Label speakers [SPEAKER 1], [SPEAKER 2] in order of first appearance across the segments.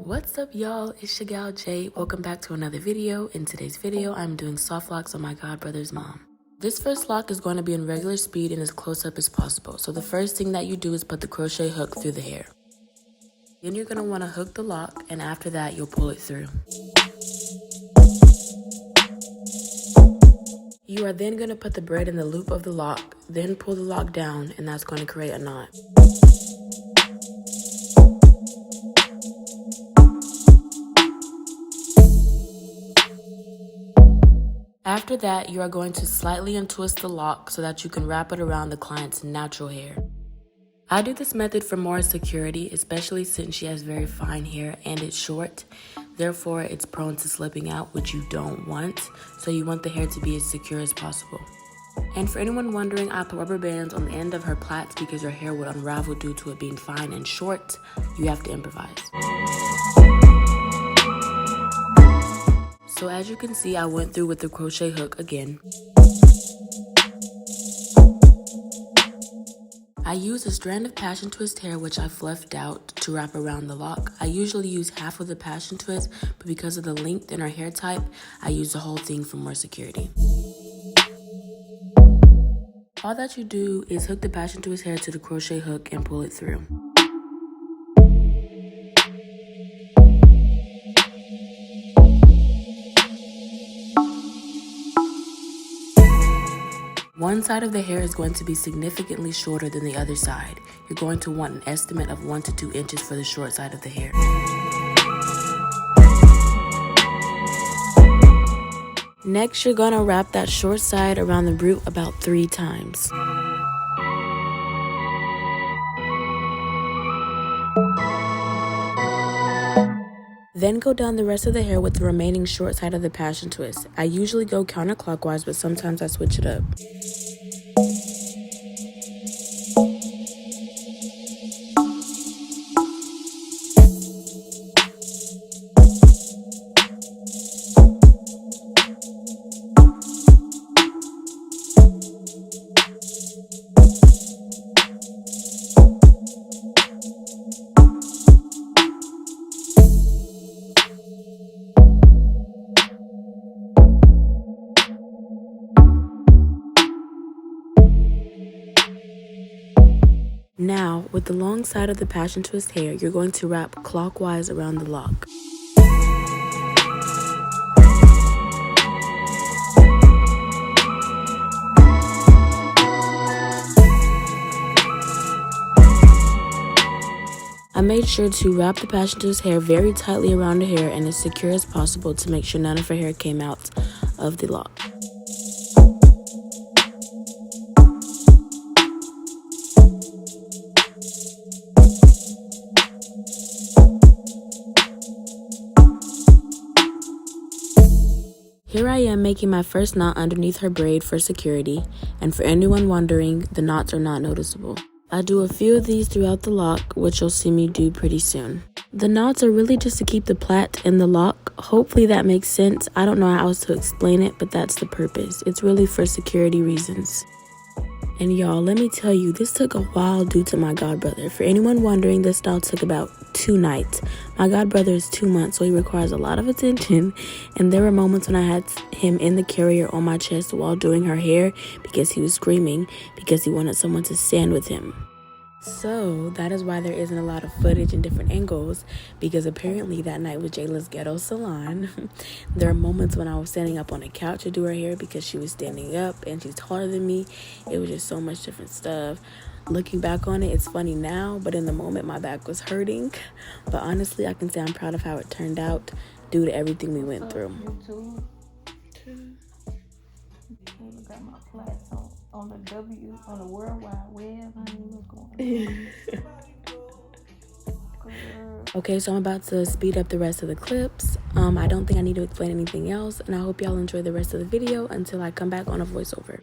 [SPEAKER 1] What's up, y'all? It's your gal Jay. Welcome back to another video. In today's video, I'm doing soft locks on my godbrother's mom. This first lock is going to be in regular speed and as close up as possible. So the first thing that you do is put the crochet hook through the hair. Then you're going to want to hook the lock, and after that, you'll pull it through. You are then going to put the braid in the loop of the lock, then pull the lock down, and that's going to create a knot. After that, you are going to slightly untwist the lock so that you can wrap it around the client's natural hair. I do this method for more security, especially since she has very fine hair and it's short. Therefore, it's prone to slipping out, which you don't want. So you want the hair to be as secure as possible. And for anyone wondering, I put rubber bands on the end of her plaits because her hair would unravel due to it being fine and short. You have to improvise. So as you can see, I went through with the crochet hook again. I use a strand of passion twist hair which I fluffed out to wrap around the lock. I usually use half of the passion twist, but because of the length in her hair type, I use the whole thing for more security. All that you do is hook the passion twist hair to the crochet hook and pull it through. One side of the hair is going to be significantly shorter than the other side. You're going to want an estimate of 1 to 2 inches for the short side of the hair. Next, you're going to wrap that short side around the root about 3 times. Then go down the rest of the hair with the remaining short side of the passion twist. I usually go counterclockwise, but sometimes I switch it up. Now, with the long side of the passion twist hair, you're going to wrap clockwise around the lock. I made sure to wrap the passion twist hair very tightly around her hair and as secure as possible to make sure none of her hair came out of the lock. Here I am making my first knot underneath her braid for security, and for anyone wondering, the knots are not noticeable. I do a few of these throughout the lock, which you'll see me do pretty soon. The knots are really just to keep the plait in the lock. Hopefully that makes sense. I don't know how else to explain it, but that's the purpose. It's really for security reasons. And y'all, let me tell you, this took a while due to my godbrother. For anyone wondering, this style took about 2 nights. My godbrother is 2 months, so he requires a lot of attention. And there were moments when I had him in the carrier on my chest while doing her hair because he was screaming because he wanted someone to stand with him. So that is why there isn't a lot of footage in different angles, because apparently that night was Jayla's ghetto salon. There are moments when I was standing up on a couch to do her hair because she was standing up and she's taller than me. It was just so much different stuff. Looking back on it, it's funny now, but in the moment my back was hurting. But honestly, I can say I'm proud of how it turned out due to everything we went through.
[SPEAKER 2] Got my flats on the World Wide Web. Honey,
[SPEAKER 1] Okay, so I'm about to speed up the rest of the clips. I don't think I need to explain anything else, and I hope y'all enjoy the rest of the video until I come back on a voiceover.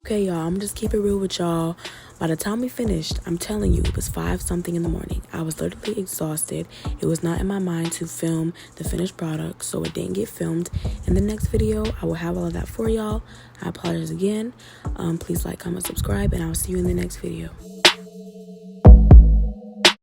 [SPEAKER 1] Okay, y'all, I'm just keep it real with y'all. By the time we finished, I'm telling you, it was 5-something in the morning. I was literally exhausted. It was not in my mind to film the finished product, so it didn't get filmed. In the next video, I will have all of that for y'all. I apologize again. Please like, comment, subscribe, and I'll see you in the next video.